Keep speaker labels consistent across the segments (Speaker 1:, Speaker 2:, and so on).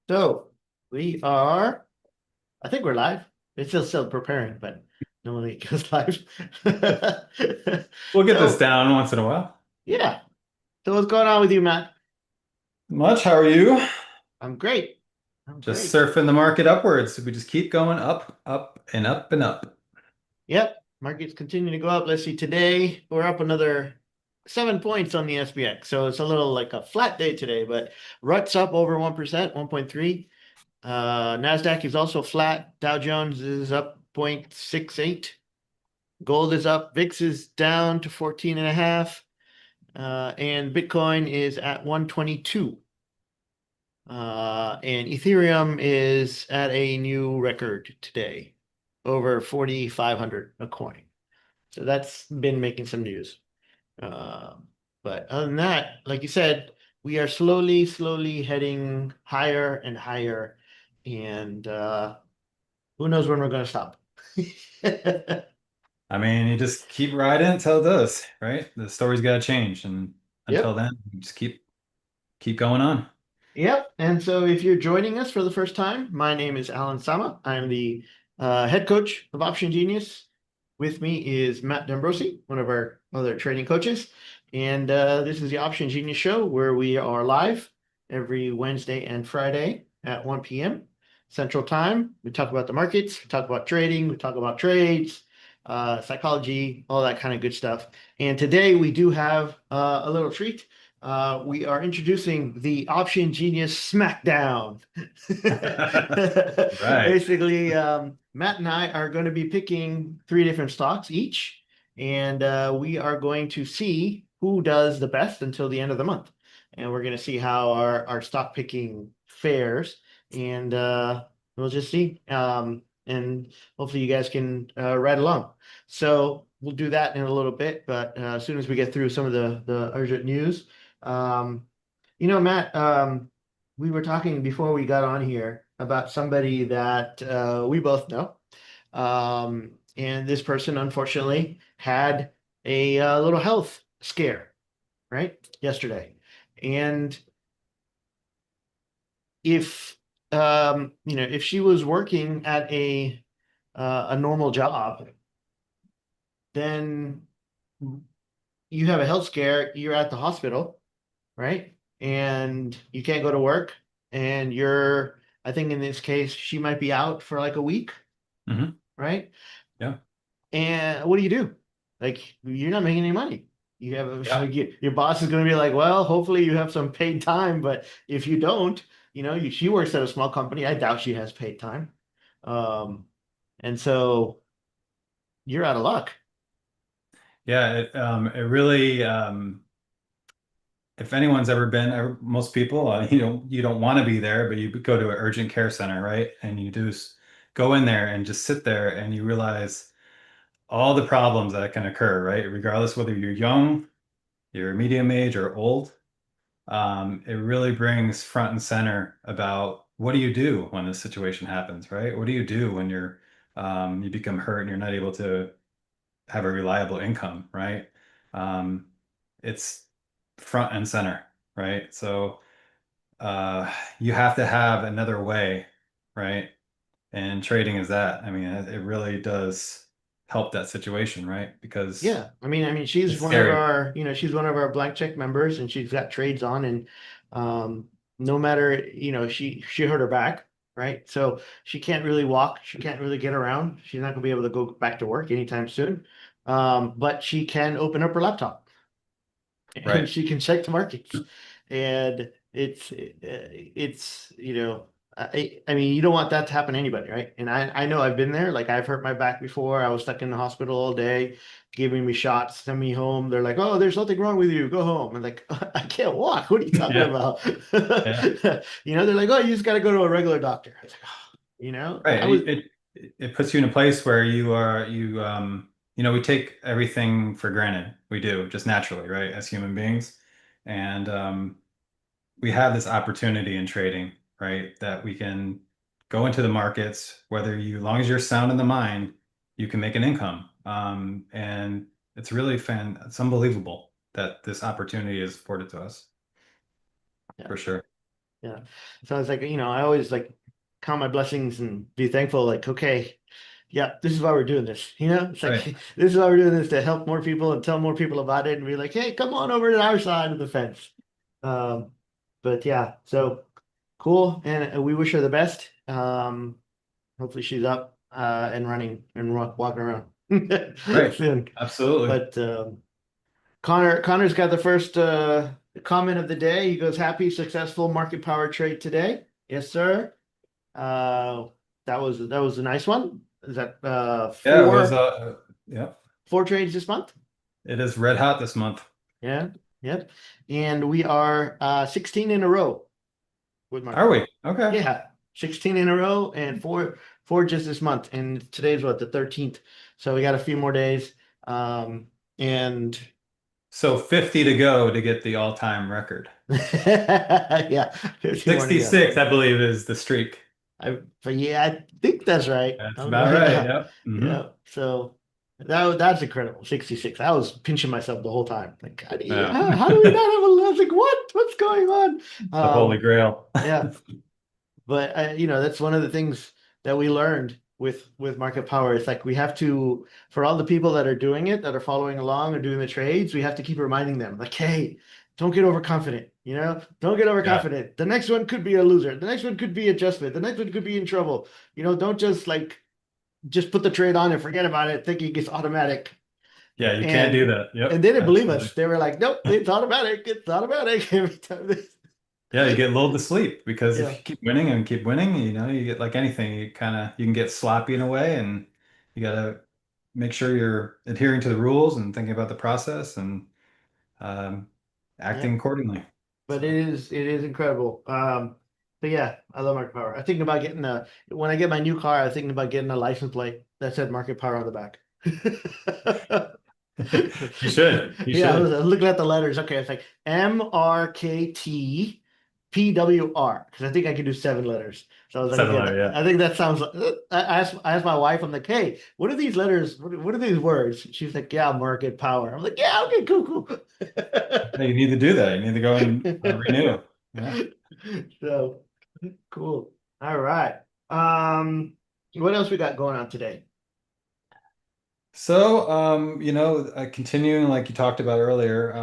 Speaker 1: So I think we're live. It's still preparing, but normally it goes live.
Speaker 2: We'll get this
Speaker 1: So
Speaker 2: down once in a while.
Speaker 1: yeah. So what's going on with you, Matt?
Speaker 2: Much, how are you?
Speaker 1: I'm great. I'm
Speaker 2: Just
Speaker 1: great.
Speaker 2: surfing the market upwards. We just keep going up, up, and up and up.
Speaker 1: Yep. Markets continue to go up. Let's see. Today we're up another 7 points on the SPX. So it's a little like a flat day today, but RUT's up over 1%, 1.3. NASDAQ is also flat. Dow Jones is up 0.68. Gold is up. VIX is down to 14 and a half. And Bitcoin is at 122. And Ethereum is at a new record today, over 4,500 a coin. So that's been making some news. Uh, but other than that, like you said, we are slowly heading higher and higher. And who knows when we're going to stop?
Speaker 2: I mean, you just keep riding until it does, right? The story's got to change, and until
Speaker 1: Yep.
Speaker 2: then, you just keep going on.
Speaker 1: Yep. And so if you're joining us for the first time, my name is Alan Sama. I'm the head coach of Option Genius. With me is Matt D'Ambrosi, one of our other trading coaches. And this is the Option Genius Show where we are live every Wednesday and Friday at 1 p.m. Central Time. We talk about the markets, we talk about trading, we talk about trades, psychology, all that kind of good stuff. And today we do have a little treat. We are introducing the Option Genius Smackdown.
Speaker 2: Right.
Speaker 1: Basically, Matt and I are going to be picking three different stocks each, and we are going to see who does the best until the end of the month. And we're going to see how our stock picking fares, and we'll just see. And hopefully, you guys can ride along. So we'll do that in a little bit, but as soon as we get through some of the urgent news. Um, Matt, we were talking before we got on here about somebody that we both know. And this person, unfortunately, had a little health scare, right, yesterday. And if if she was working at a normal job, then you have a health scare, you're at the hospital, right? And you can't go to work, and I think in this case, she might be out for like a week,
Speaker 2: Hmm.
Speaker 1: right?
Speaker 2: Yeah.
Speaker 1: And what do you do? Like, you're not making any money. You have
Speaker 2: Yeah.
Speaker 1: like your boss is going to be like, well, hopefully you have some paid time, but if you don't, she works at a small company. I doubt she has paid time. Um, and so you're out of luck.
Speaker 2: Yeah. It really, if anyone's ever been, most people, you don't want to be there, but you go to an urgent care center, right? And you just go in there and just sit there, and you realize all the problems that can occur, right? Regardless whether you're young, you're medium age, or old. It really brings front and center about what do you do when this situation happens, right? What do you do when you become hurt and you're not able to have a reliable income, right? Um, it's front and center, right? So you have to have another way, right? And trading is that. I mean, it really does help that situation, right? Because
Speaker 1: Yeah, I mean, she's
Speaker 2: it's
Speaker 1: one of
Speaker 2: scary.
Speaker 1: our, she's one of our black check members, and she's got trades on, and no matter, she hurt her back, right? So she can't really walk, she can't really get around. She's not gonna be able to go back to work anytime soon. But she can open up her laptop and
Speaker 2: Right.
Speaker 1: she can check the markets. And it's I mean, you don't want that to happen to anybody, right? And I know I've been there. Like, I've hurt my back before. I was stuck in the hospital all day, giving me shots, send me home. They're like, "Oh, there's nothing wrong with you. Go home." I'm like, "I can't walk. What are you talking
Speaker 2: Yeah.
Speaker 1: about?"
Speaker 2: Yeah.
Speaker 1: They're like, "Oh, you just got to go to a regular doctor." I was like, "Oh,"
Speaker 2: Right.
Speaker 1: I was,
Speaker 2: It puts you in a place where we take everything for granted. We do just naturally, right? As human beings. And we have this opportunity in trading, right? That we can go into the markets, as long as you're sound in the mind, you can make an income. And it's unbelievable that this opportunity is afforded to us
Speaker 1: yeah.
Speaker 2: for sure.
Speaker 1: Yeah. So it's like, I always like count my blessings and be thankful, like, okay, yeah, this is why we're doing this. It's like,
Speaker 2: Right.
Speaker 1: this is why we're doing this to help more people and tell more people about it and be like, hey, come on over to our side of the fence. Um, but yeah, so cool. And we wish her the best. Hopefully she's up and running and walking around
Speaker 2: Right.
Speaker 1: soon.
Speaker 2: Absolutely.
Speaker 1: But Connor's got the first comment of the day. He goes, happy, successful market power trade today. Yes, sir. Uh, that was a nice one. Is that
Speaker 2: Yeah, it was yeah,
Speaker 1: four trades this month?
Speaker 2: it is red hot this month.
Speaker 1: Yeah, yep. And we are 16 in a row with market
Speaker 2: Are we?
Speaker 1: power.
Speaker 2: Okay.
Speaker 1: Yeah, 16 in a row and four just this month. And today's what, the 13th. So we got a few more days. And
Speaker 2: So 50 to go to get the all-time record.
Speaker 1: yeah, 50 more to go.
Speaker 2: 66, I believe, is the streak.
Speaker 1: But yeah, I think that's right.
Speaker 2: That's
Speaker 1: I'm gonna,
Speaker 2: about right.
Speaker 1: yeah,
Speaker 2: Yep.
Speaker 1: yeah. So that's incredible. 66. I was pinching myself the whole time. Like,
Speaker 2: Yeah.
Speaker 1: how do we not have a? I was like, what's going on?
Speaker 2: The Holy Grail.
Speaker 1: Yeah. But that's one of the things that we learned with market power. It's like we have to, for all the people that are doing it, that are following along or doing the trades, we have to keep reminding them, like, hey, don't get overconfident. Don't get
Speaker 2: Yeah.
Speaker 1: overconfident. The next one could be a loser. The next one could be adjustment. The next one could be in trouble. Don't just put the trade on and forget about it, thinking it's automatic.
Speaker 2: Yeah, you can't do
Speaker 1: And
Speaker 2: that.
Speaker 1: and
Speaker 2: Yep.
Speaker 1: they didn't believe
Speaker 2: Absolutely.
Speaker 1: us. They were like, nope, it's automatic. It's automatic every time.
Speaker 2: Yeah, you get lulled to sleep because if
Speaker 1: Yeah,
Speaker 2: you keep winning and keep winning, you get like anything, you can get sloppy in a way, and you gotta make sure you're adhering to the rules and thinking about the process and um,
Speaker 1: yeah.
Speaker 2: acting accordingly.
Speaker 1: But
Speaker 2: So
Speaker 1: it is incredible. But yeah, I love market power. I'm thinking about getting when I get my new car, I'm thinking about getting a license plate that said market power on the back.
Speaker 2: you should. You
Speaker 1: Yeah,
Speaker 2: should.
Speaker 1: I was looking at the letters. Okay, it's like MRKT PWR because I think I can do 7 letters. So I was like,
Speaker 2: Seven
Speaker 1: okay,
Speaker 2: letter, yeah.
Speaker 1: I think that sounds. I asked my wife. I'm like, hey, what are these letters? What are these words? She's like, yeah, market power. I'm like, yeah, okay, cool, cool.
Speaker 2: Yeah, you need to do that. You need to go and renew. Yeah.
Speaker 1: So cool. All right. What else we got going on today?
Speaker 2: So, continuing like you talked about earlier,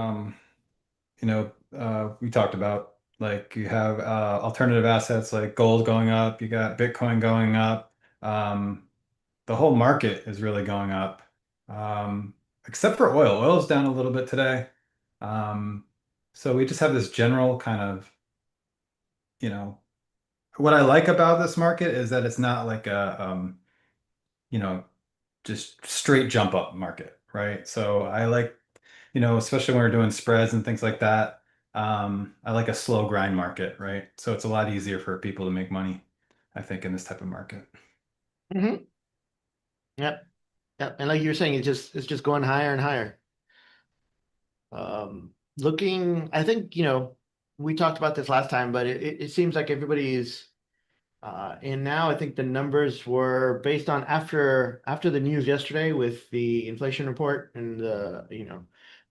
Speaker 2: we talked about like you have alternative assets like gold going up, you got Bitcoin going up. The whole market is really going up, except for oil. Oil's down a little bit today. Um, so we just have this general kind of, you know, what I like about this market is that it's not like you know, just straight jump up market, right? So I like, especially when we're doing spreads and things like that. I like a slow grind market, right? So it's a lot easier for people to make money, I think, in this type of market.
Speaker 1: Hmm. Yep. Yep. And like you were saying, it's just going higher and higher. I think, we talked about this last time, but it seems like everybody's and now I think the numbers were based on after the news yesterday with the inflation report and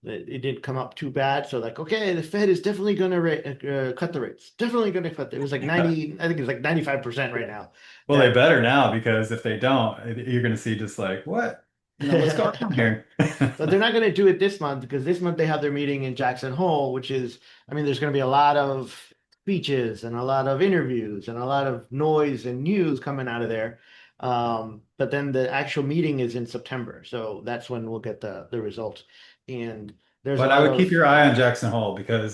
Speaker 1: it didn't come up too bad. So like, okay, the Fed is definitely going to cut the rates. Definitely going to cut. It was like 90, I think it's like 95% right now.
Speaker 2: Well, they
Speaker 1: That
Speaker 2: better now because if they don't, you're going to see just like, what? What's going on here?
Speaker 1: But they're not going to do it this month because this month they have their meeting in Jackson Hole, which is, I mean, there's going to be a lot of speeches and a lot of interviews and a lot of noise and news coming out of there. But then the actual meeting is in September, so that's when we'll get the results. And there's a
Speaker 2: But I
Speaker 1: lot
Speaker 2: would keep
Speaker 1: of
Speaker 2: your eye on Jackson Hole because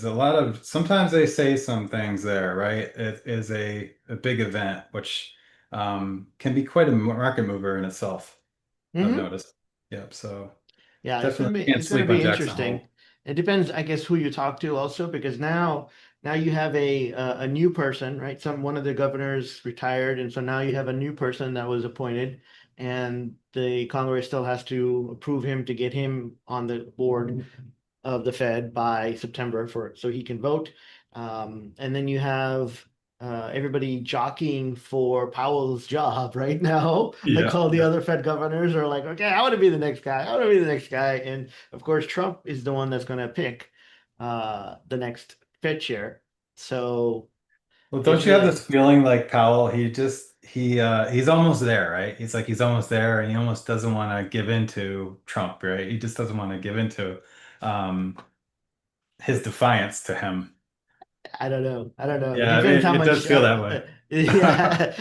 Speaker 2: sometimes they say some things there, right? It is a big event, which can be quite a market mover in itself, I've
Speaker 1: Mhm.
Speaker 2: noticed. Yep. So
Speaker 1: Yeah,
Speaker 2: definitely can't
Speaker 1: it's gonna
Speaker 2: sleep on
Speaker 1: be
Speaker 2: Jackson
Speaker 1: interesting.
Speaker 2: Hole.
Speaker 1: It depends, I guess, who you talk to also, because now you have a new person, right? One of the governors retired, and so now you have a new person that was appointed, and the Congress still has to approve him to get him on the board of the Fed by September so he can vote. And then you have everybody jockeying for Powell's job right now. Like
Speaker 2: Yeah.
Speaker 1: all the
Speaker 2: Yeah.
Speaker 1: other Fed governors are like, okay, I want to be the next guy. I want to be the next guy. And of course, Trump is the one that's going to pick the next Fed chair. So
Speaker 2: Well,
Speaker 1: It's
Speaker 2: don't you have
Speaker 1: really,
Speaker 2: this feeling like Powell, he's almost there, right? He's almost there and he almost doesn't want to give in to Trump, right? He just doesn't want to give in to um his defiance to him.
Speaker 1: I don't know. I don't know. It
Speaker 2: Yeah, I
Speaker 1: depends
Speaker 2: mean,
Speaker 1: how
Speaker 2: it does
Speaker 1: much.
Speaker 2: feel that way.
Speaker 1: Yeah.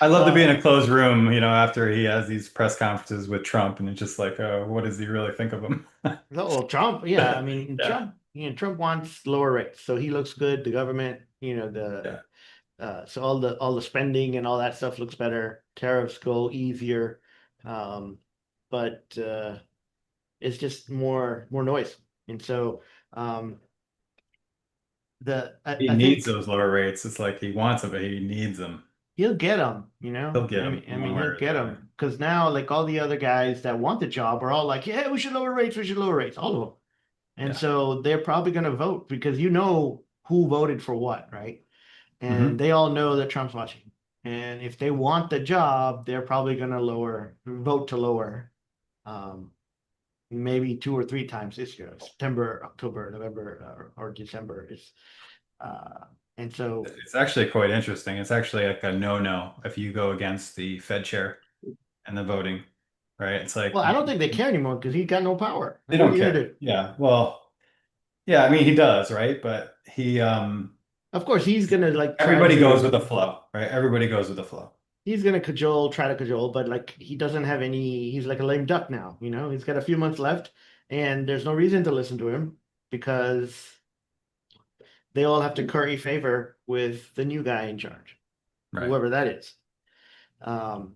Speaker 2: I love to be in
Speaker 1: uh,
Speaker 2: a closed room, after he has these press conferences with Trump, and it's just like, what does he really think of him?
Speaker 1: no, well, Trump. Yeah, I mean,
Speaker 2: Yeah,
Speaker 1: Trump wants lower rates, so he looks good. The government,
Speaker 2: yeah.
Speaker 1: so all the spending and all that stuff looks better. Tariffs go easier, um, but it's just more noise, and so um,
Speaker 2: He
Speaker 1: I
Speaker 2: needs
Speaker 1: think
Speaker 2: those lower rates. It's like he wants them, but he needs them.
Speaker 1: he'll get them,
Speaker 2: He'll get
Speaker 1: I
Speaker 2: them
Speaker 1: mean,
Speaker 2: one way
Speaker 1: he'll
Speaker 2: or
Speaker 1: get
Speaker 2: the other.
Speaker 1: them because now, like all the other guys that want the job are all like, yeah, we should lower rates, we should lower rates, all of them. And
Speaker 2: Yeah.
Speaker 1: so they're probably going to vote because who voted for what, right? And
Speaker 2: Hmm.
Speaker 1: they all know that Trump's watching. And if they want the job, they're probably going to vote to lower, um, maybe two or three times this year, September, October, November, or December is, uh, and so,
Speaker 2: It's actually quite interesting. It's actually like a no-no if you go against the Fed chair and the voting, right? It's like
Speaker 1: well, I don't think they care anymore because he's got no power.
Speaker 2: they
Speaker 1: Like, what are
Speaker 2: don't
Speaker 1: you going
Speaker 2: care.
Speaker 1: to do?
Speaker 2: Yeah. Well, yeah, I mean he does, right? But
Speaker 1: Of course, he's going to like try
Speaker 2: everybody goes
Speaker 1: to
Speaker 2: with the flow, right? Everybody goes with the flow.
Speaker 1: he's gonna cajole, try to cajole, but like he doesn't have any. He's like a lame duck now. He's got a few months left, and there's no reason to listen to him because they all have to curry favor with the new guy in charge,
Speaker 2: Right.
Speaker 1: whoever that is. Um,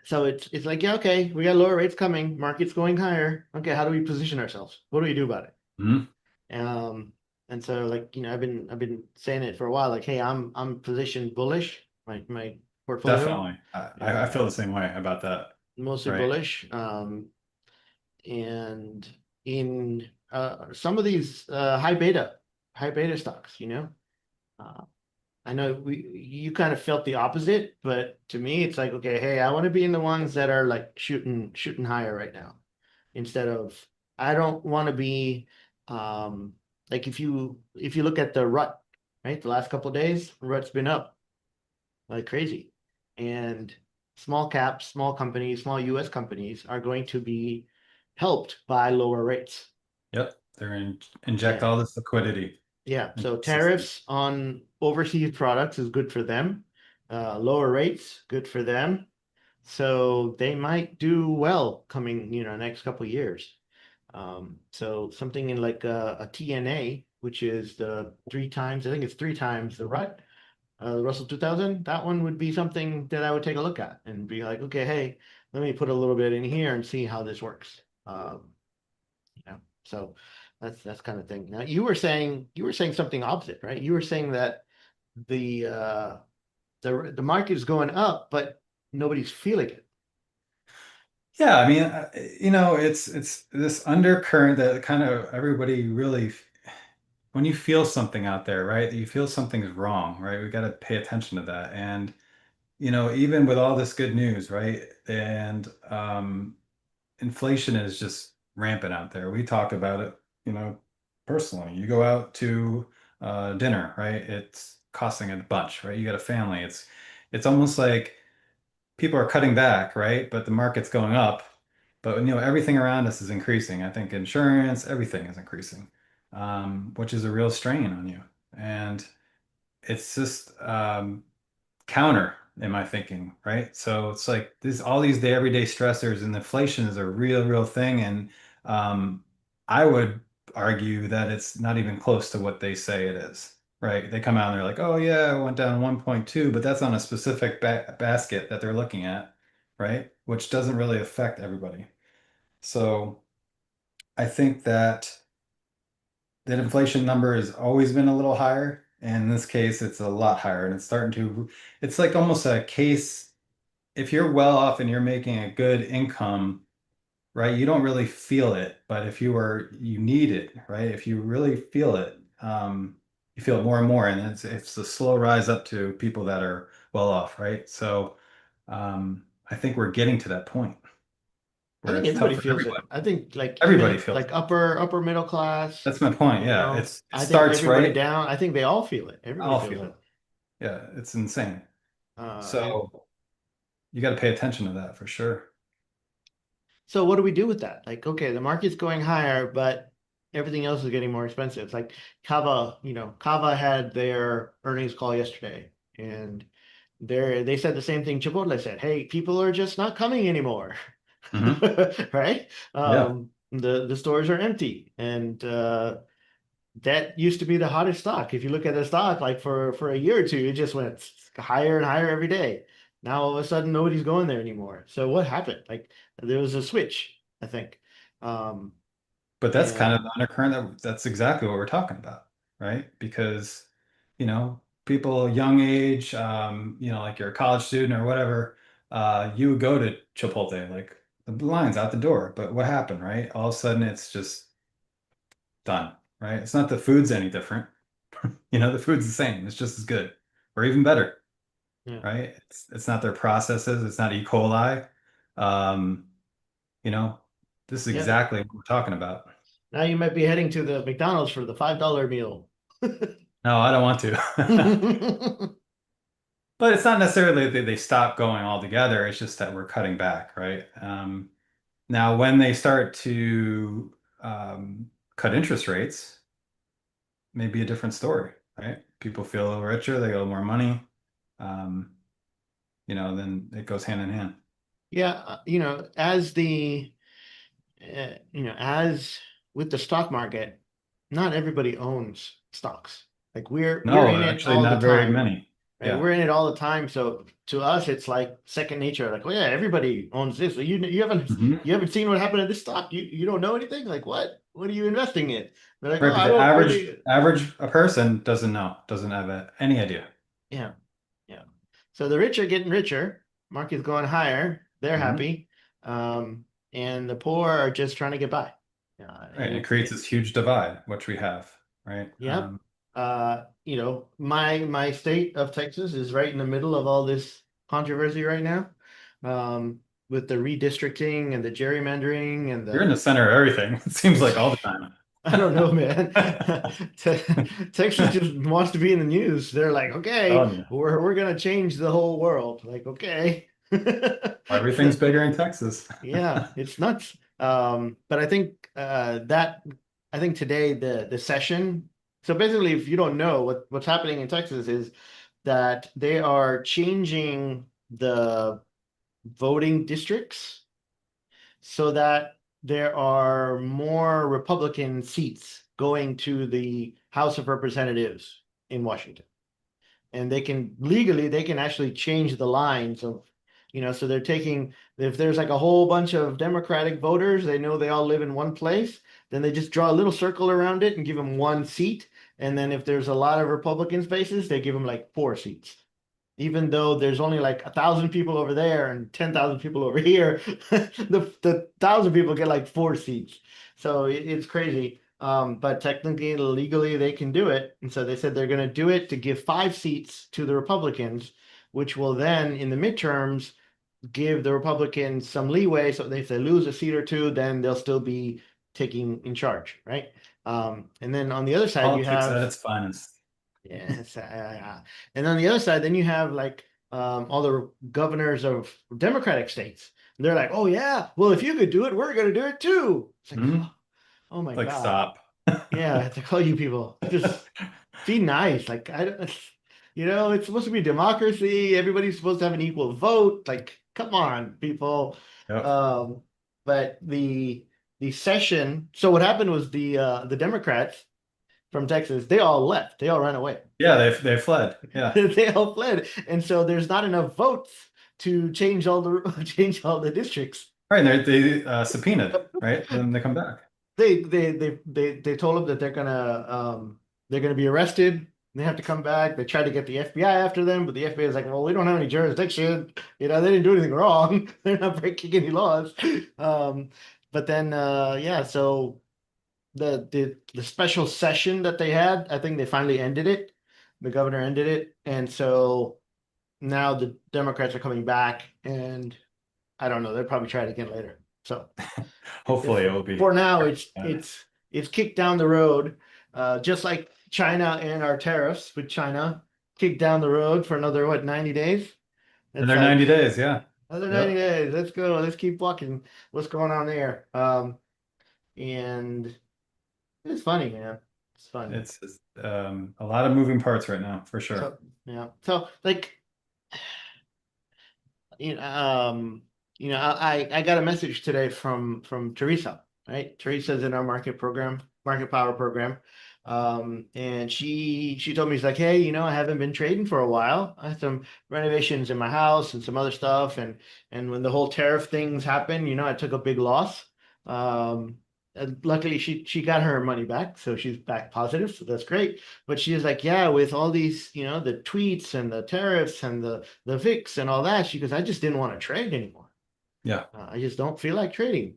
Speaker 1: so it's like, yeah, okay, we got lower rates coming, market's going higher. Okay, how do we position ourselves? What do we do about it?
Speaker 2: Mhm.
Speaker 1: Um, and so like I've been saying it for a while. Like, hey, I'm positioned bullish. My portfolio.
Speaker 2: Definitely. I
Speaker 1: Uh,
Speaker 2: feel the same way about that.
Speaker 1: Mostly
Speaker 2: Right.
Speaker 1: bullish. And in some of these high beta stocks, uh, I know you kind of felt the opposite, but to me, it's like, okay, hey, I want to be in the ones that are like shooting higher right now instead of I don't want to be um, like if you look at the rut, right, the last couple of days, rut's been up like crazy. And small caps, small companies, small US companies are going to be helped by lower rates.
Speaker 2: Yep. Inject
Speaker 1: Yeah.
Speaker 2: all this liquidity
Speaker 1: Yeah.
Speaker 2: into
Speaker 1: So
Speaker 2: the system.
Speaker 1: tariffs on overseas products is good for them. Lower rates, good for them. So they might do well coming, next couple of years. So something in like a TNA, which is the three times, I think it's three times the rut. The Russell 2000, that one would be something that I would take a look at and be like, okay, hey, let me put a little bit in here and see how this works. So that's kind of thing. Now you were saying something opposite, right? You were saying that the uh the market is going up, but nobody's feeling it.
Speaker 2: Yeah, I mean, it's this undercurrent that kind of everybody really, when you feel something out there, right? You feel something's wrong, right? We got to pay attention to that. And, even with all this good news, right? And inflation is just rampant out there. We talk about it, personally. You go out to dinner, right? It's costing a bunch, right? You got a family. It's almost like people are cutting back, right? But the market's going up. But everything around us is increasing. I think insurance, everything is increasing, which is a real strain on you. And it's just counter in my thinking, right? So it's like this all these everyday stressors and inflation is a real thing. And I would argue that it's not even close to what they say it is, right? They come out and they're like, oh yeah, it went down 1.2, but that's on a specific basket that they're looking at, right? Which doesn't really affect everybody. So I think that inflation number has always been a little higher. And in this case, it's a lot higher and it's like almost a case. If you're well off and you're making a good income, right, you don't really feel it. But if you need it, right, if you really feel it, you feel it more and more. And it's a slow rise up to people that are well off, right? So I think we're getting to that point.
Speaker 1: I
Speaker 2: where
Speaker 1: think
Speaker 2: it's tough
Speaker 1: everybody
Speaker 2: for
Speaker 1: feels it.
Speaker 2: everybody.
Speaker 1: I think like
Speaker 2: Everybody
Speaker 1: even
Speaker 2: feels
Speaker 1: like
Speaker 2: it.
Speaker 1: upper middle class,
Speaker 2: That's my point.
Speaker 1: you
Speaker 2: Yeah,
Speaker 1: know,
Speaker 2: it
Speaker 1: I think
Speaker 2: starts
Speaker 1: everybody
Speaker 2: right.
Speaker 1: down, I think they all feel it. Everybody
Speaker 2: I'll
Speaker 1: feels
Speaker 2: feel
Speaker 1: it.
Speaker 2: it. Yeah, it's insane.
Speaker 1: And
Speaker 2: So you got to pay attention to that for sure.
Speaker 1: so what do we do with that? Like, okay, the market's going higher, but everything else is getting more expensive. It's like Kava, Kava had their earnings call yesterday, and they said the same thing Chipotle said. Hey, people are just not coming anymore.
Speaker 2: Hmm.
Speaker 1: Right?
Speaker 2: Yeah.
Speaker 1: The stores are empty, and that used to be the hottest stock. If you look at the stock, like for a year or two, it just went higher and higher every day. Now all of a sudden, nobody's going there anymore. So what happened? Like there was a switch, I think. Um,
Speaker 2: But that's kind of
Speaker 1: and
Speaker 2: the undercurrent that's exactly what we're talking about, right? Because, people young age, like you're a college student or whatever, you would go to Chipotle, like the line's out the door. But what happened, right? All of a sudden it's just done, right? It's not the food's any different. The food's the same. It's just as good or even better,
Speaker 1: yeah,
Speaker 2: right? It's not their processes, it's not E. coli. Um, you know, this is
Speaker 1: yeah.
Speaker 2: exactly what we're talking about.
Speaker 1: Now you might be heading to the McDonald's for the $5 meal.
Speaker 2: No, I don't want to. But it's not necessarily that they stop going altogether. It's just that we're cutting back, right? Now, when they start to cut interest rates, maybe a different story, right? People feel a little richer, they get a little more money. Um, then it goes hand in hand.
Speaker 1: Yeah, as with the stock market, not everybody owns stocks. Like we're
Speaker 2: No,
Speaker 1: in it
Speaker 2: actually,
Speaker 1: all the
Speaker 2: not very
Speaker 1: time,
Speaker 2: many.
Speaker 1: right?
Speaker 2: Yeah.
Speaker 1: We're in it all the time. So to us, it's like second nature. Like, well, yeah, everybody owns this. So
Speaker 2: Mhm.
Speaker 1: you haven't seen what happened to this stock. You don't know anything. Like what? What are you investing in? They're like, oh,
Speaker 2: Right, but
Speaker 1: I
Speaker 2: the
Speaker 1: don't
Speaker 2: average
Speaker 1: really.
Speaker 2: average a person doesn't know, doesn't have any idea.
Speaker 1: Yeah, yeah. So the rich are getting richer. Market's going higher. They're
Speaker 2: Mhm.
Speaker 1: happy. And the poor are just trying to get by.
Speaker 2: Right,
Speaker 1: And
Speaker 2: and it creates this huge divide, which we have, right?
Speaker 1: yep. My state of Texas is right in the middle of all this controversy right now. With the redistricting and the gerrymandering and
Speaker 2: You're in
Speaker 1: the
Speaker 2: the center of everything. It seems like all the time.
Speaker 1: I don't know, man. Texas just wants to be in the news. They're like, okay,
Speaker 2: Telling you.
Speaker 1: we're gonna change the whole world. Like, okay.
Speaker 2: Everything's bigger in Texas.
Speaker 1: Yeah, it's nuts. But I think today the session. So basically, if you don't know what's happening in Texas is that they are changing the voting districts so that there are more Republican seats going to the House of Representatives in Washington, and they can actually change the lines of, so they're taking, if there's like a whole bunch of Democratic voters, they know they all live in one place, then they just draw a little circle around it and give them one seat. And then if there's a lot of Republican spaces, they give them like four seats. Even though there's only like 1,000 people over there and 10,000 people over here, the 1,000 people get like four seats. So it's crazy. But technically, legally, they can do it. And so they said they're going to do it to give five seats to the Republicans, which will then, in the midterms, give the Republicans some leeway. So if they lose a seat or two, then they'll still be taking in charge, right? And then on the other side, you
Speaker 2: Politics at
Speaker 1: have
Speaker 2: its finest.
Speaker 1: yes, and on the other side, then you have like all the governors of Democratic states. And they're like, "Oh yeah, well if you could do it, we're gonna do it too." It's like,
Speaker 2: Hmm.
Speaker 1: oh my
Speaker 2: Like,
Speaker 1: God,
Speaker 2: stop.
Speaker 1: yeah. It's like, all you people, just be nice. Like I don't, it's supposed to be democracy. Everybody's supposed to have an equal vote. Like, come on, people.
Speaker 2: Yep.
Speaker 1: Um, but the session. So what happened was the Democrats from Texas, they all left. They all ran away.
Speaker 2: Yeah, they fled. Yeah.
Speaker 1: They all fled, and so there's not enough votes to change all the change all the districts.
Speaker 2: Right, and they subpoenaed, right? Then they come back.
Speaker 1: They told them that they're gonna be arrested. They have to come back. They tried to get the FBI after them, but the FBI is like, well, we don't have any jurisdiction. They didn't do anything wrong. They're not breaking any laws. Um, but then yeah, so the special session that they had, I think they finally ended it. The governor ended it, and so now the Democrats are coming back, and I don't know. They'll probably try it again later. So
Speaker 2: Hopefully it will be.
Speaker 1: for now, it's kicked down the road, just like China and our tariffs with China kicked down the road for another what 90 days. It's
Speaker 2: Another
Speaker 1: like
Speaker 2: 90 days. Yeah.
Speaker 1: another 90
Speaker 2: Yep.
Speaker 1: days. Let's go. Let's keep walking. What's going on there? And it's funny, man. It's funny.
Speaker 2: It's a lot of moving parts right now, for sure.
Speaker 1: So yeah. So like you know, I got a message today from Teresa, right? Teresa's in our market power program. And she told me, she's like, hey, I haven't been trading for a while. I had some renovations in my house and some other stuff, and when the whole tariff things happened, I took a big loss. Um, and luckily she got her money back, so she's back positive, so that's great. But she was like, yeah, with all these, the tweets and the tariffs and the VIX and all that, she goes, I just didn't want to trade anymore.
Speaker 2: Yeah.
Speaker 1: I just don't feel like trading.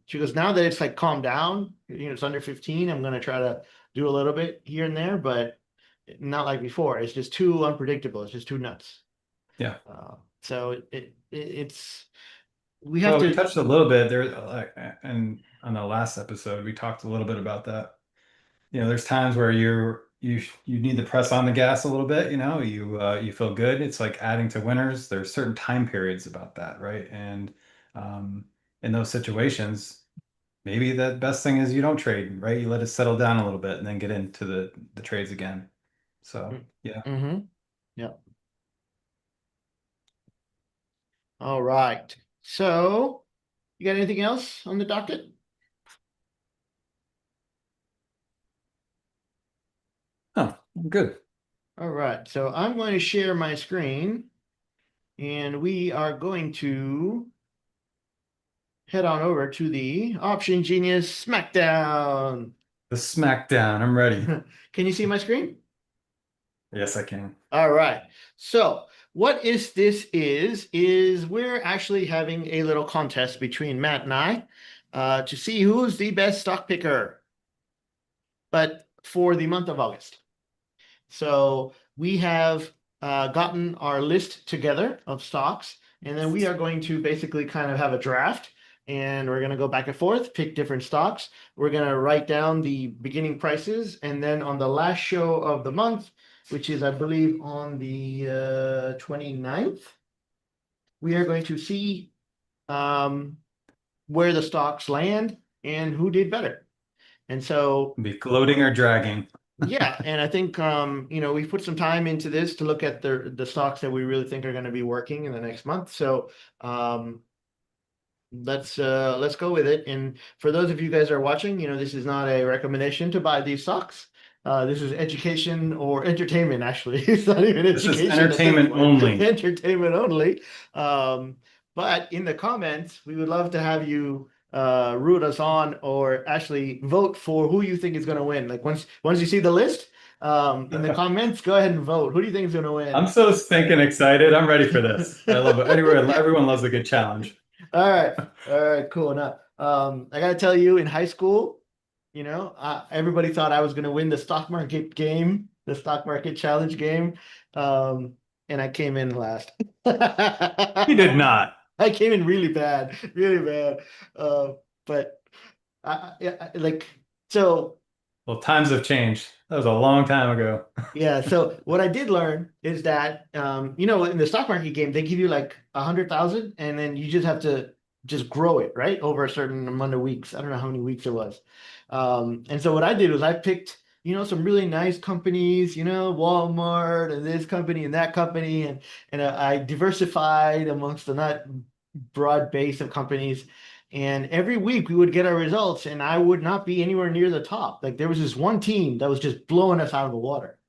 Speaker 1: She goes, now that it's like calmed down, it's under 15, I'm going to try to do a little bit here and there, but not like before. It's just too unpredictable. It's just too nuts.
Speaker 2: Yeah.
Speaker 1: So it's, we have
Speaker 2: Well, we
Speaker 1: to,
Speaker 2: touched a little bit there, and on the last episode, we talked a little bit about that. There's times where you need to press on the gas a little bit, you feel good. It's like adding to winners. There's certain time periods about that, right? And um, in those situations, maybe the best thing is you don't trade, right? You let it settle down a little bit and then get into the trades again. So yeah.
Speaker 1: mm-hmm. Yeah. All right. So you got anything else on the docket?
Speaker 2: Oh, good.
Speaker 1: All right. So I'm going to share my screen and we are going to head on over to the OptionGenius Smackdown.
Speaker 2: The Smackdown. I'm ready.
Speaker 1: Can you see my screen?
Speaker 2: Yes, I can.
Speaker 1: All right. So what is we're actually having a little contest between Matt and I to see who's the best stock picker, but for the month of August. So we have gotten our list together of stocks, and then we are going to basically kind of have a draft, and we're going to go back and forth, pick different stocks. We're going to write down the beginning prices, and then on the last show of the month, which is, I believe, on the 29th, we are going to see where the stocks land and who did better. And so
Speaker 2: Be gloating or dragging.
Speaker 1: yeah, and I think we've put some time into this to look at the stocks that we really think are going to be working in the next month. So let's go with it. And for those of you guys that are watching, this is not a recommendation to buy these stocks. This is education or entertainment, actually. It's not even
Speaker 2: This is
Speaker 1: education.
Speaker 2: entertainment only.
Speaker 1: Entertainment only. But in the comments, we would love to have you root us on or actually vote for who you think is going to win. Like once you see the list in the comments, go ahead and vote. Who do you think is going to win?
Speaker 2: I'm so stinking excited. I'm ready for this. I love it. Everyone loves a good challenge.
Speaker 1: All right, cool. Now, I gotta tell you, in high school, everybody thought I was gonna win the stock market game, the stock market challenge game, and I came in last.
Speaker 2: You did not.
Speaker 1: I came in really bad, really bad. But like so.
Speaker 2: Well, times have changed. That was a long time ago.
Speaker 1: Yeah. So what I did learn is that in the stock market game, they give you like 100,000, and then you just have to just grow it, right, over a certain amount of weeks. I don't know how many weeks it was. And so what I did was I picked, some really nice companies, Walmart and this company and that company, and I diversified amongst the not broad base of companies. And every week we would get our results, and I would not be anywhere near the top. Like there was this one team that was just blowing us out of the water.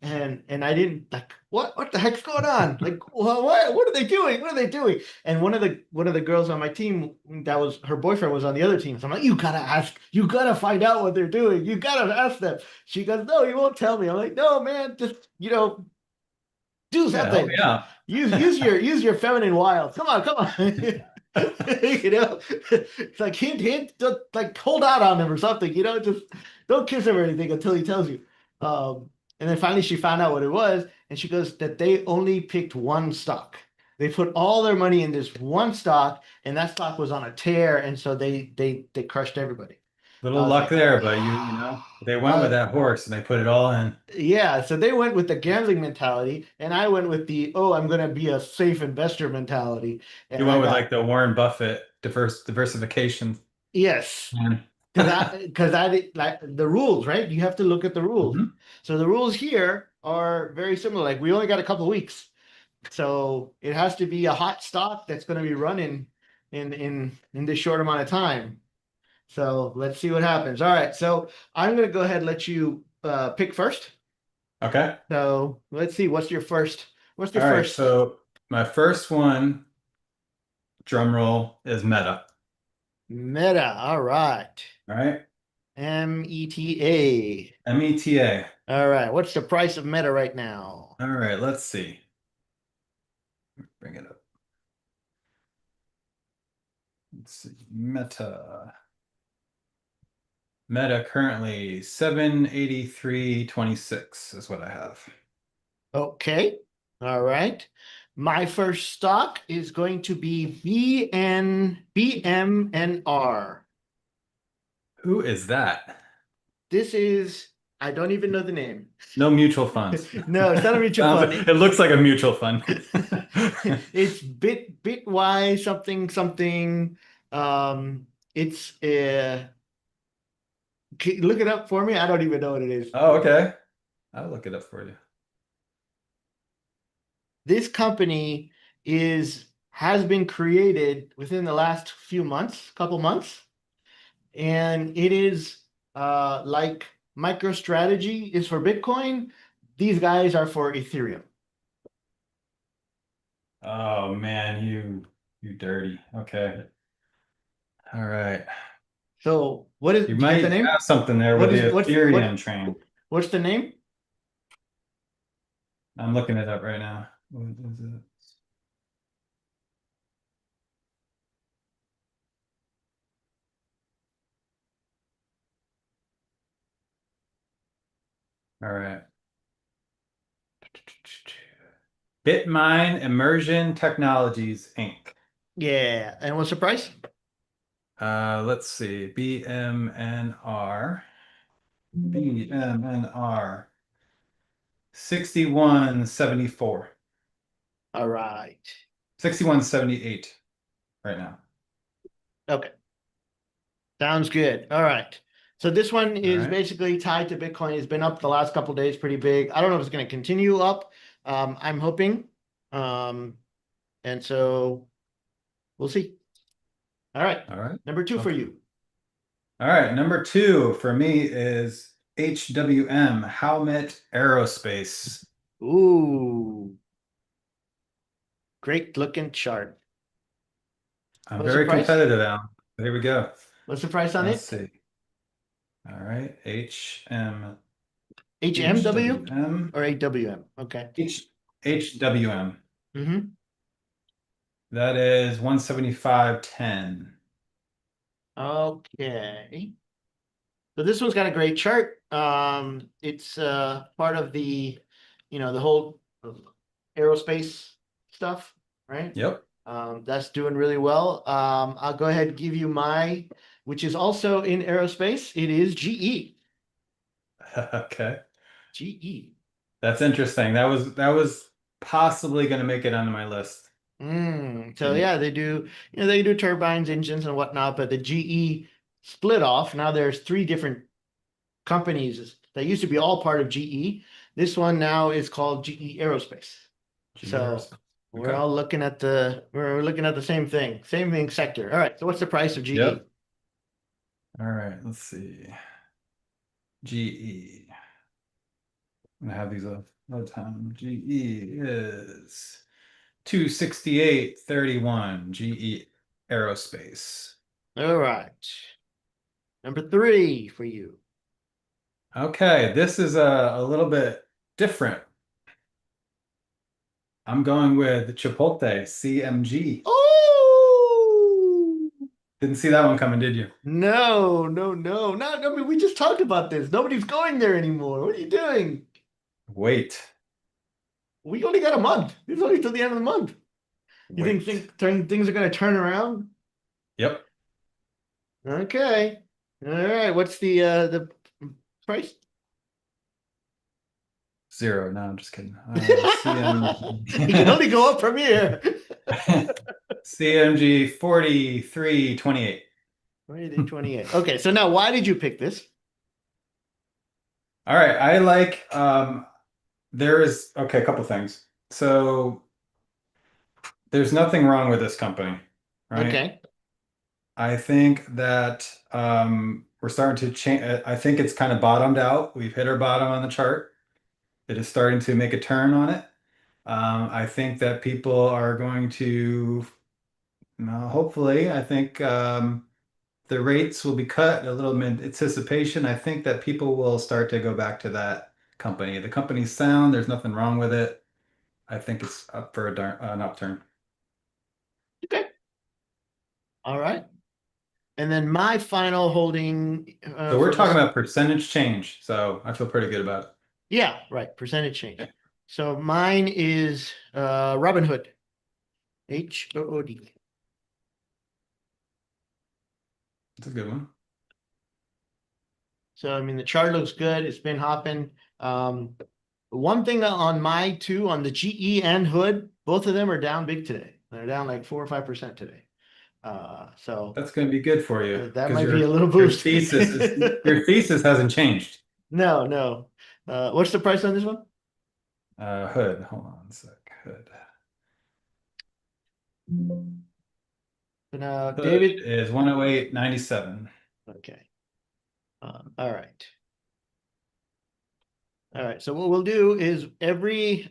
Speaker 1: And I didn't like what the heck's going on? Like what are they doing? What are they doing? And one of the girls on my team, that was her boyfriend, was on the other team. So I'm like, you gotta ask, you gotta find out what they're doing. You gotta ask them. She goes, no, you won't tell me. I'm like, no, man, just do something.
Speaker 2: Yeah.
Speaker 1: Use your feminine wiles. Come on. It's like hint, like hold out on him or something, just don't kiss him or anything until he tells you. And then finally she found out what it was, and she goes that they only picked one stock. They put all their money in this one stock, and that stock was on a tear, and so they crushed everybody. I
Speaker 2: Little
Speaker 1: was
Speaker 2: luck
Speaker 1: like,
Speaker 2: there, but you know, they went with
Speaker 1: uh,
Speaker 2: that horse and they put it all in.
Speaker 1: yeah. So they went with the gambling mentality, and I went with the oh, I'm going to be a safe investor mentality,
Speaker 2: You
Speaker 1: and I
Speaker 2: went with
Speaker 1: got
Speaker 2: like the Warren Buffett diversification
Speaker 1: yes.
Speaker 2: plan.
Speaker 1: Because I did like the rules, right? You have to look at the rules.
Speaker 2: Mhm.
Speaker 1: So the rules here are very similar. Like we only got a couple weeks. So it has to be a hot stock that's going to be running in this short amount of time. So let's see what happens. All right. So I'm going to go ahead and let you pick first.
Speaker 2: Okay.
Speaker 1: So let's see. What's your
Speaker 2: All right.
Speaker 1: first
Speaker 2: So my first one, drum roll, is Meta.
Speaker 1: Meta? All right.
Speaker 2: All right.
Speaker 1: META.
Speaker 2: META.
Speaker 1: All right. What's the price of Meta right now?
Speaker 2: All right. Let's see. Bring it up. Let's see. Meta. Meta currently 783.26 is what I have.
Speaker 1: Okay. All right. My first stock is going to be BMNR.
Speaker 2: Who is that?
Speaker 1: This is, I don't even know the name.
Speaker 2: No mutual funds.
Speaker 1: No, it's not a mutual
Speaker 2: Sounds,
Speaker 1: fund.
Speaker 2: it looks like a mutual fund.
Speaker 1: It's Bitwise something something. Um, it's can you look it up for me. I don't even know what it is.
Speaker 2: Oh, okay. I'll look it up for you.
Speaker 1: This company has been created within the last few months, couple months, and it is like MicroStrategy is for Bitcoin. These guys are for Ethereum.
Speaker 2: Oh man, you dirty. Okay. All right.
Speaker 1: So what is?
Speaker 2: You
Speaker 1: Do you get the
Speaker 2: might
Speaker 1: name?
Speaker 2: have something there with
Speaker 1: What is
Speaker 2: the
Speaker 1: what
Speaker 2: Ethereum train.
Speaker 1: what's the name?
Speaker 2: I'm looking it up right now. What is it? All right. Bitmine Immersion Technologies, Inc.
Speaker 1: Yeah, and what's the price?
Speaker 2: Let's see. BMNR 6174.
Speaker 1: All right.
Speaker 2: 6178 right now.
Speaker 1: Okay. Sounds good. All right. So this one
Speaker 2: All
Speaker 1: is
Speaker 2: right.
Speaker 1: basically tied to Bitcoin. It's been up the last couple of days, pretty big. I don't know if it's going to continue up. I'm hoping. Um, and so we'll see. All right.
Speaker 2: All right.
Speaker 1: Number two for
Speaker 2: Okay.
Speaker 1: you.
Speaker 2: All right. Number two for me is HWM, Howmet Aerospace.
Speaker 1: Ooh, great looking chart.
Speaker 2: I'm
Speaker 1: What's the
Speaker 2: very
Speaker 1: price?
Speaker 2: competitive, Al. Here we go.
Speaker 1: What's the price on
Speaker 2: Let's
Speaker 1: it?
Speaker 2: see. All right.
Speaker 1: HMW
Speaker 2: HWM,
Speaker 1: or AWM? Okay.
Speaker 2: HWM.
Speaker 1: Mm-hmm.
Speaker 2: That is 175.10.
Speaker 1: Okay. So this one's got a great chart. It's part of the whole aerospace stuff, right?
Speaker 2: Yep.
Speaker 1: That's doing really well. I'll go ahead and give you which is also in aerospace. It is GE.
Speaker 2: Okay.
Speaker 1: GE.
Speaker 2: That's interesting. That was possibly going to make it onto my list.
Speaker 1: So yeah, they do turbines, engines, and whatnot, but the GE split off. Now there's three different companies that used to be all part of GE. This one now is called GE Aerospace.
Speaker 2: GE
Speaker 1: So
Speaker 2: Aerospace.
Speaker 1: we're
Speaker 2: Okay.
Speaker 1: all looking at we're looking at the same thing sector. All right. So what's the price of GE?
Speaker 2: Yep. All right. Let's see. GE. I'm gonna have these all the time. GE is 268.31. GE Aerospace.
Speaker 1: All right. Number three for you.
Speaker 2: Okay, this is a little bit different. I'm going with Chipotle, CMG.
Speaker 1: Oh
Speaker 2: Didn't see that one coming, did you?
Speaker 1: no, no, no, no. I mean, we just talked about this. Nobody's going there anymore. What are you doing?
Speaker 2: Wait.
Speaker 1: We only got a month. It's only till the end of the month. You think,
Speaker 2: Wait.
Speaker 1: things are going to turn around?
Speaker 2: Yep.
Speaker 1: Okay. All right. What's the price?
Speaker 2: Zero. No, I'm just kidding.
Speaker 1: You can
Speaker 2: CM
Speaker 1: only go up from here.
Speaker 2: CMG 4328.
Speaker 1: 28. Okay, so now why did you pick this?
Speaker 2: All right. I like there is okay, a couple things. So there's nothing wrong with this company, right?
Speaker 1: Okay.
Speaker 2: I think that we're starting to change. I think it's kind of bottomed out. We've hit our bottom on the chart. It is starting to make a turn on it. I think that people are going to, hopefully, I think the rates will be cut a little in anticipation. I think that people will start to go back to that company. The company's sound. There's nothing wrong with it. I think it's up for an upturn.
Speaker 1: Okay. All right. And then my final holding
Speaker 2: So we're
Speaker 1: for
Speaker 2: talking
Speaker 1: this.
Speaker 2: about percentage change. So I feel pretty good about it.
Speaker 1: Yeah, right. Percentage change.
Speaker 2: Okay.
Speaker 1: So mine is Robinhood. HOOD.
Speaker 2: That's a good one.
Speaker 1: So I mean the chart looks good. It's been hopping. Um, One thing on my two, on the GE and Hood, both of them are down big today. They're down like 4 or 5% today. So
Speaker 2: That's going to be good for you
Speaker 1: that
Speaker 2: because
Speaker 1: might be a little
Speaker 2: your
Speaker 1: boost.
Speaker 2: thesis is your thesis hasn't changed.
Speaker 1: No, no. What's the price on this one?
Speaker 2: Hood, hold on a sec. Hood.
Speaker 1: So now,
Speaker 2: Hood
Speaker 1: David.
Speaker 2: is 108.97.
Speaker 1: Okay. All right. All right. So what we'll do is every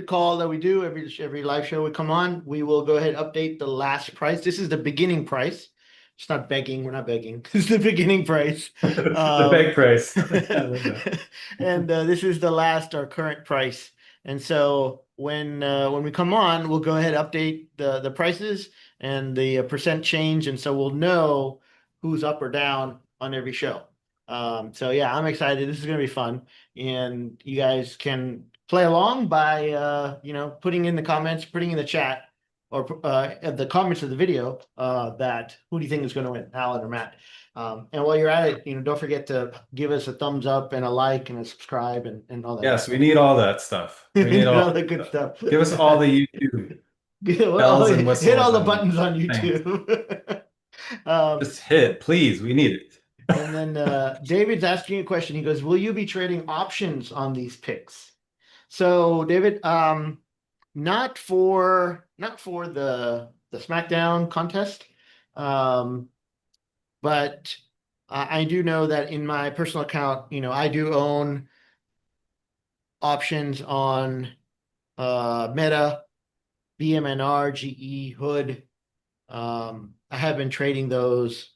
Speaker 1: call that we do, every live show we come on, we will go ahead and update the last price. This is the beginning price. It's not begging. We're not begging. This is the beginning price.
Speaker 2: The big price. I love that.
Speaker 1: And this is the last our current price. And so when we come on, we'll go ahead and update the prices and the percent change, and so we'll know who's up or down on every show. So yeah, I'm excited. This is going to be fun, and you guys can play along by putting in the comments, putting in the chat, or the comments of the video that who do you think is going to win, Alan or Matt? And while you're at it, don't forget to give us a thumbs up and a like and a subscribe and all that good
Speaker 2: Yes, we
Speaker 1: stuff.
Speaker 2: need all that stuff. We need
Speaker 1: And all
Speaker 2: all
Speaker 1: the
Speaker 2: that
Speaker 1: good
Speaker 2: stuff.
Speaker 1: stuff.
Speaker 2: Give us all the YouTube
Speaker 1: Well,
Speaker 2: bells and
Speaker 1: hit all
Speaker 2: whistles
Speaker 1: the
Speaker 2: and
Speaker 1: buttons on
Speaker 2: things.
Speaker 1: YouTube. um,
Speaker 2: Just hit, please. We need it.
Speaker 1: and then David's asking a question. He goes, "Will you be trading options on these picks?" So, David, not for the SmackDown contest, um, but I do know that in my personal account, I do own options on Meta, BMNR, GE, Hood. I have been trading those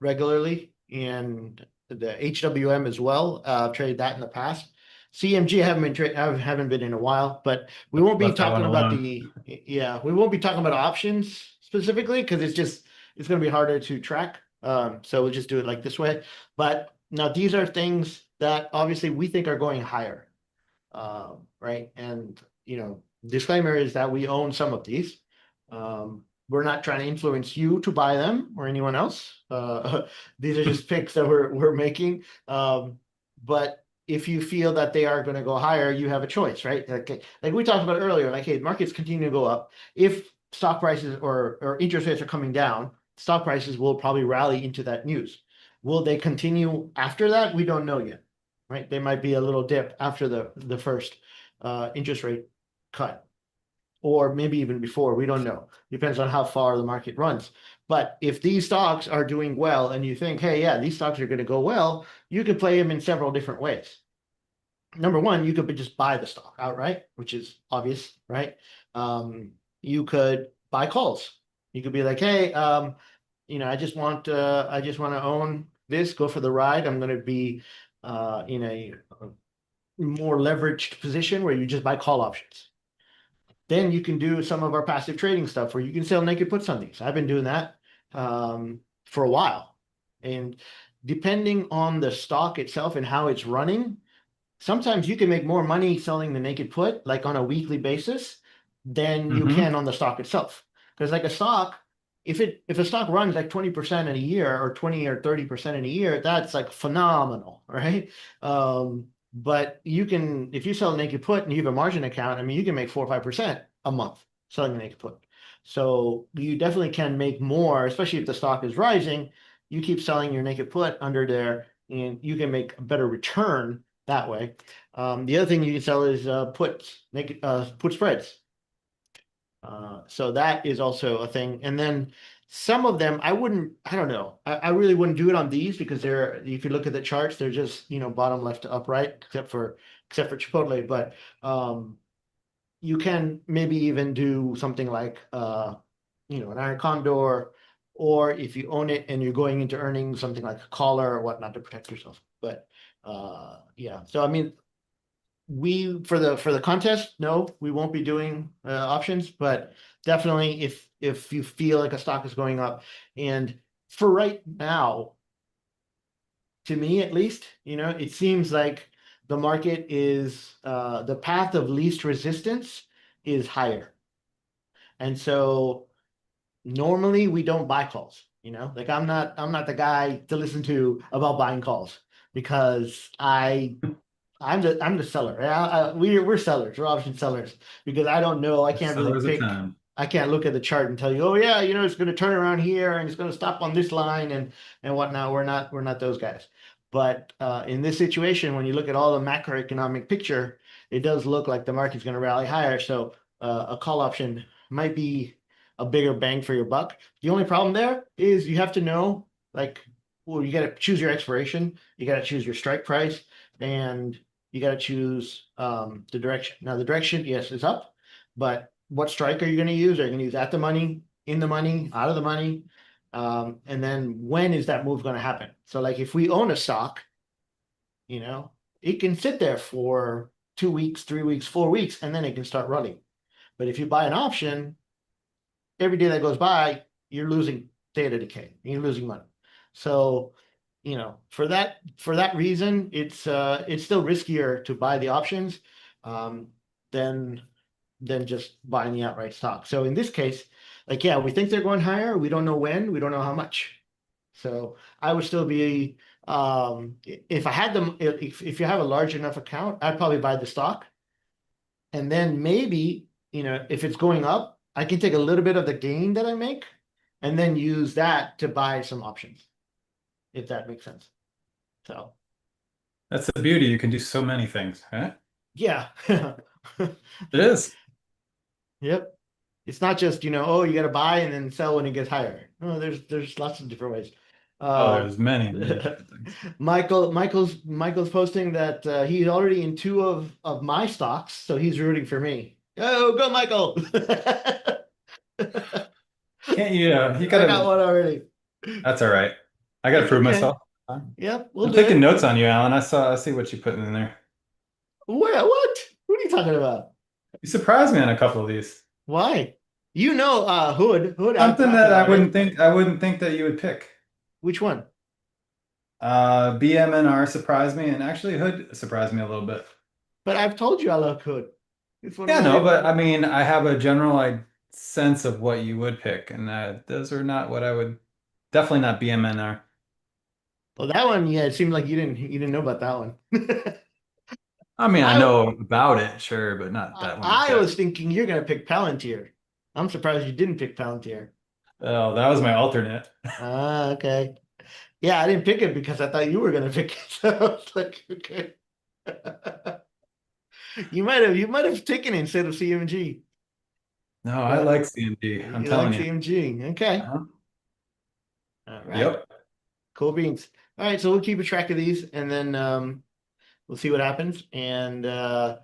Speaker 1: regularly, and the HWM as well. I've traded that in the past. CMG I haven't been in a while, but we won't be
Speaker 2: Left that one
Speaker 1: talking about
Speaker 2: alone.
Speaker 1: we won't be talking about options specifically because it's going to be harder to track. So we'll just do it like this way. But now these are things that obviously we think are going higher, right? And disclaimer is that we own some of these. We're not trying to influence you to buy them or anyone else. These are just picks that we're making. But if you feel that they are going to go higher, you have a choice, right? Like we talked about earlier, like, hey, markets continue to go up. If stock prices or interest rates are coming down, stock prices will probably rally into that news. Will they continue after that? We don't know yet, right? They might be a little dip after the first interest rate cut, or maybe even before. We don't know. Depends on how far the market runs. But if these stocks are doing well and you think, hey, yeah, these stocks are going to go well, you could play them in several different ways. Number one, you could just buy the stock outright, which is obvious, right? You could buy calls. You could be like, hey, I just want to own this, go for the ride. I'm going to be in a more leveraged position where you just buy call options. Then you can do some of our passive trading stuff where you can sell naked puts on these. I've been doing that for a while. And depending on the stock itself and how it's running, sometimes you can make more money selling the naked put, like on a weekly basis, than you
Speaker 2: Hmm.
Speaker 1: can on the stock itself. Because like a stock, if a stock runs like 20% in a year or 20 or 30% in a year, that's like phenomenal, right? But you can, if you sell a naked put and you have a margin account, I mean, you can make 4 or 5% a month selling a naked put. So you definitely can make more, especially if the stock is rising. You keep selling your naked put under there, and you can make a better return that way. The other thing you can sell is puts, naked put spreads. So that is also a thing. And then some of them, I don't know. I really wouldn't do it on these because they're, if you look at the charts, they're just, bottom left to upright, except for Chipotle. But you can maybe even do something like, an iron condor, or if you own it and you're going into earnings, something like a collar or whatnot to protect yourself. But yeah. So I mean, we for the contest, no, we won't be doing options, but definitely if you feel like a stock is going up, and for right now, to me at least, it seems like the market is the path of least resistance is higher, and so normally we don't buy calls. Like I'm not the guy to listen to about buying calls because I'm the seller. We're sellers. We're option sellers because I don't know. I
Speaker 2: The
Speaker 1: can't really
Speaker 2: sellers of
Speaker 1: pick.
Speaker 2: time.
Speaker 1: I can't look at the chart and tell you, oh yeah, it's going to turn around here and it's going to stop on this line and whatnot. We're not those guys. But in this situation, when you look at all the macroeconomic picture, it does look like the market's going to rally higher. So a call option might be a bigger bang for your buck. The only problem there is you have to know, like, well, you got to choose your expiration, you got to choose your strike price, and you got to choose the direction. Now, the direction, yes, is up, but what strike are you going to use? Are you going to use at the money, in the money, out of the money? And then when is that move going to happen? So, like, if we own a stock, you know, it can sit there for 2 weeks, 3 weeks, 4 weeks, and then it can start running. But if you buy an option, every day that goes by, you're losing data decay. You're losing money. So, for that reason, it's still riskier to buy the options um, than than just buying the outright stock. So in this case, like yeah, we think they're going higher. We don't know when. We don't know how much. So I would still be if I had them. If you have a large enough account, I'd probably buy the stock, and then maybe if it's going up, I can take a little bit of the gain that I make, and then use that to buy some options, if that makes sense. So
Speaker 2: That's the beauty. You can do so many things, right?
Speaker 1: yeah.
Speaker 2: It is.
Speaker 1: Yep. It's not just, oh, you got to buy and then sell when it gets higher. No, there's lots of different ways.
Speaker 2: Oh,
Speaker 1: Uh,
Speaker 2: there's many, many different things.
Speaker 1: Michael's posting that he's already in two of my stocks, so he's rooting for me. Oh, go Michael!
Speaker 2: Can't you? You
Speaker 1: I got
Speaker 2: gotta.
Speaker 1: one already.
Speaker 2: That's all right. I gotta
Speaker 1: That's
Speaker 2: prove
Speaker 1: okay.
Speaker 2: myself. I'm
Speaker 1: Yep, we'll do
Speaker 2: taking
Speaker 1: it.
Speaker 2: notes on you, Alan. I see what you put in there.
Speaker 1: Where? What? What are you talking about?
Speaker 2: You surprised me on a couple of these.
Speaker 1: Why? Hood. I've
Speaker 2: Something
Speaker 1: talked
Speaker 2: that
Speaker 1: about it.
Speaker 2: I wouldn't think that you would pick.
Speaker 1: Which one?
Speaker 2: BMNR surprised me, and actually Hood surprised me a little bit.
Speaker 1: But I've told you I love Hood. It's one of
Speaker 2: Yeah,
Speaker 1: my
Speaker 2: no,
Speaker 1: favorite.
Speaker 2: but I mean, I have a general sense of what you would pick, and those are not what I would. Definitely not BMNR.
Speaker 1: Well, that one, yeah, it seemed like you didn't know about that one.
Speaker 2: I mean, I
Speaker 1: I
Speaker 2: know about it, sure, but not
Speaker 1: I
Speaker 2: that one
Speaker 1: I was
Speaker 2: exactly.
Speaker 1: thinking you're gonna pick Palantir. I'm surprised you didn't pick Palantir.
Speaker 2: Oh, that was my alternate.
Speaker 1: Ah, okay. Yeah, I didn't pick it because I thought you were gonna pick it. So I was like, okay. You might have taken it instead of CMG,
Speaker 2: No, I
Speaker 1: but
Speaker 2: like CMG. I'm
Speaker 1: you like
Speaker 2: telling you.
Speaker 1: CMG. Okay.
Speaker 2: Uh-huh.
Speaker 1: All right.
Speaker 2: Yep.
Speaker 1: Cool beans. All right, so we'll keep a track of these and then we'll see what happens. And I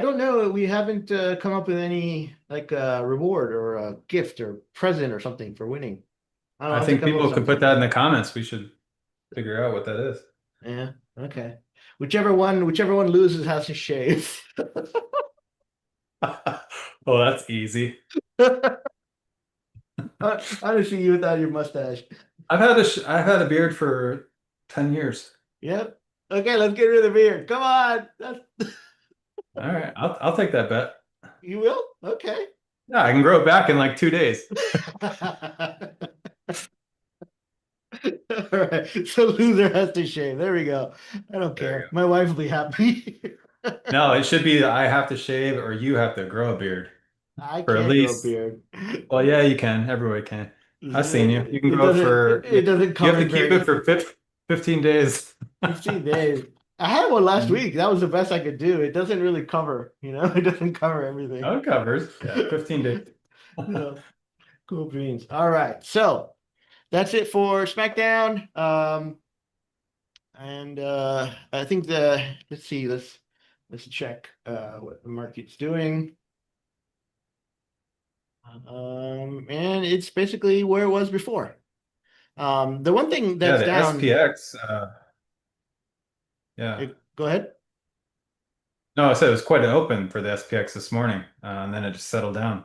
Speaker 1: don't know, we haven't come up with any like reward or a gift or present or something for winning. I'll
Speaker 2: I
Speaker 1: have to
Speaker 2: think
Speaker 1: come up with
Speaker 2: people could put
Speaker 1: something.
Speaker 2: that in the comments. We should figure out what that is.
Speaker 1: Yeah, okay. Whichever one loses has to shave.
Speaker 2: Oh, that's easy.
Speaker 1: I want to see you without your mustache.
Speaker 2: I've had a beard for 10 years.
Speaker 1: Yep. Okay, let's get rid of the beard. Come on.
Speaker 2: All right, I'll take that bet.
Speaker 1: You will? Okay.
Speaker 2: Yeah, I can grow it back in like 2 days.
Speaker 1: All right. So loser has to shave. There we go. I don't
Speaker 2: There you
Speaker 1: care.
Speaker 2: go.
Speaker 1: My wife will be happy.
Speaker 2: No, it should be I have to shave or you have to grow a beard
Speaker 1: I
Speaker 2: for at
Speaker 1: can't grow a
Speaker 2: least.
Speaker 1: beard.
Speaker 2: Well, yeah, you can. Everybody can. I've seen you. You can
Speaker 1: It
Speaker 2: grow it
Speaker 1: doesn't
Speaker 2: for,
Speaker 1: it doesn't
Speaker 2: you
Speaker 1: come
Speaker 2: have to
Speaker 1: in
Speaker 2: keep it
Speaker 1: very
Speaker 2: for 15 days.
Speaker 1: 15 days. I had one last week. That was the best I could do. It doesn't really cover, It doesn't cover everything.
Speaker 2: Oh, it covers. Yeah, 15 days.
Speaker 1: Yeah, cool beans. All right. So that's it for SmackDown. And I think let's see, let's check what the market's doing. And it's basically where it was before. The one thing
Speaker 2: Yeah,
Speaker 1: that's
Speaker 2: the
Speaker 1: down,
Speaker 2: SPX. Yeah.
Speaker 1: go ahead.
Speaker 2: No, I said it was quite an open for the SPX this morning, and then it just settled down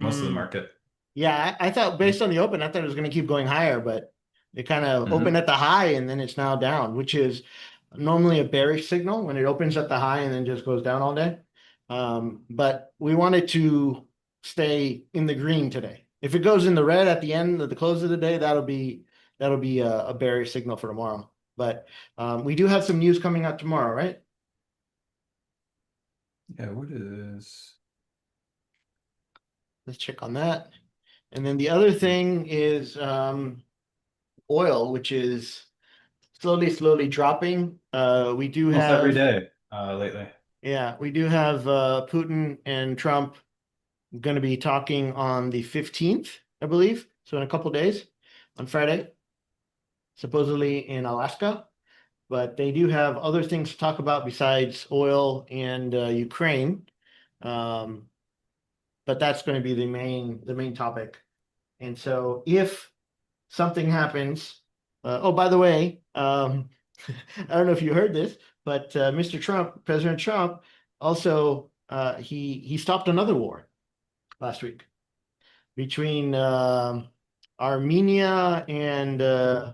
Speaker 2: most of the
Speaker 1: Mm,
Speaker 2: market.
Speaker 1: yeah, I thought based on the open, I thought it was going to keep going higher, but it kind of opened
Speaker 2: Hmm.
Speaker 1: at the high and then it's now down, which is normally a bearish signal when it opens at the high and then just goes down all day. But we wanted to stay in the green today. If it goes in the red at the end of the close of the day, that'll be a bearish signal for tomorrow. But we do have some news coming out tomorrow, right?
Speaker 2: Yeah, what is?
Speaker 1: Let's check on that. And then the other
Speaker 2: Yeah.
Speaker 1: thing is oil, which is slowly dropping. We do
Speaker 2: Almost every
Speaker 1: have,
Speaker 2: day lately.
Speaker 1: yeah, we do have Putin and Trump going to be talking on the 15th, I believe. So in a couple days, on Friday, supposedly in Alaska. But they do have other things to talk about besides oil and Ukraine. Um, but that's going to be the main topic. And so if something happens, oh, by the way, I don't know if you heard this, but Mr. Trump, President Trump, also he stopped another war last week between Armenia and I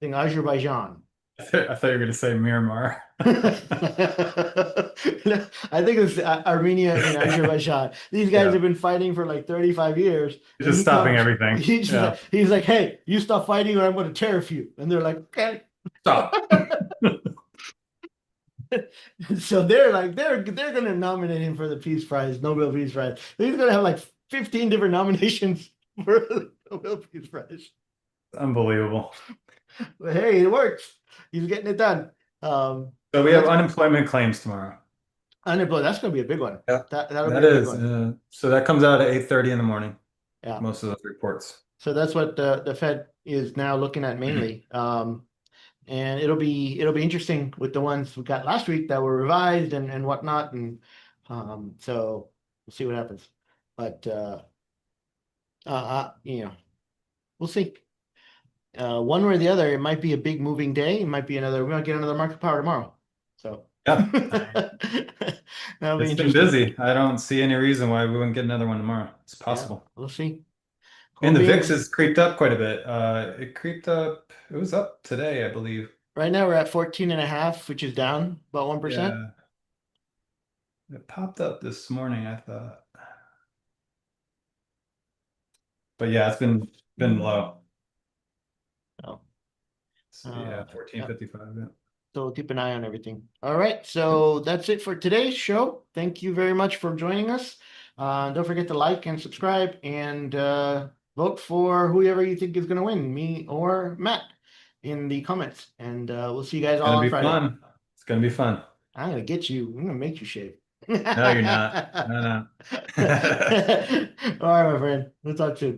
Speaker 1: think Azerbaijan.
Speaker 2: I thought you were going to say Myanmar.
Speaker 1: I think it's Armenia and Azerbaijan. These guys
Speaker 2: Yeah,
Speaker 1: have been fighting for like 35 years,
Speaker 2: it's
Speaker 1: and
Speaker 2: just
Speaker 1: he
Speaker 2: stopping
Speaker 1: comes.
Speaker 2: everything. Yeah,
Speaker 1: He's like, "Hey, you stop fighting, or I'm going to tariff you." And they're like, "Okay."
Speaker 2: stop.
Speaker 1: So they're like, they're going to nominate him for the Peace Prize, Nobel Peace Prize. He's going to have like 15 different nominations for the Nobel Peace Prize.
Speaker 2: Unbelievable.
Speaker 1: But hey, it works. He's getting it done.
Speaker 2: So we
Speaker 1: So
Speaker 2: have
Speaker 1: that's
Speaker 2: unemployment claims tomorrow.
Speaker 1: unemployed. That's going to be a big one.
Speaker 2: Yeah,
Speaker 1: That'll be
Speaker 2: that
Speaker 1: a big
Speaker 2: is.
Speaker 1: one.
Speaker 2: So that comes out at 8:30 in the morning.
Speaker 1: Yeah.
Speaker 2: Most of those reports.
Speaker 1: So that's what the Fed is now looking at mainly. And it'll be interesting with the ones we got last week that were revised and whatnot. And so we'll see what happens. But we'll see. One way or the other, it might be a big moving day. It might be we might get another market power tomorrow. So
Speaker 2: Yeah,
Speaker 1: that'll be
Speaker 2: it's been
Speaker 1: interesting.
Speaker 2: busy. I don't see any reason why we wouldn't get another one tomorrow. It's
Speaker 1: Yeah,
Speaker 2: possible.
Speaker 1: we'll see. Cool
Speaker 2: And the VIX
Speaker 1: beans.
Speaker 2: has creeped up quite a bit. It creeped up. It was up today, I believe.
Speaker 1: Right now we're at 14 and a half, which is down about 1%.
Speaker 2: Yeah, it popped up this morning, I thought. But yeah, it's been low.
Speaker 1: Oh,
Speaker 2: So yeah,
Speaker 1: yeah.
Speaker 2: 14.55. Yeah.
Speaker 1: So keep an eye on everything. All right. So that's it for today's show. Thank you very much for joining us. Don't forget to like and subscribe and vote for whoever you think is going to win, me or Matt, in the comments. And we'll see you guys
Speaker 2: It's
Speaker 1: all
Speaker 2: gonna
Speaker 1: on
Speaker 2: be
Speaker 1: Friday.
Speaker 2: fun. It's gonna be fun.
Speaker 1: I'm going to get you. I'm going to make you shave.
Speaker 2: No, you're not. No, no.
Speaker 1: All right, my friend. We'll talk soon.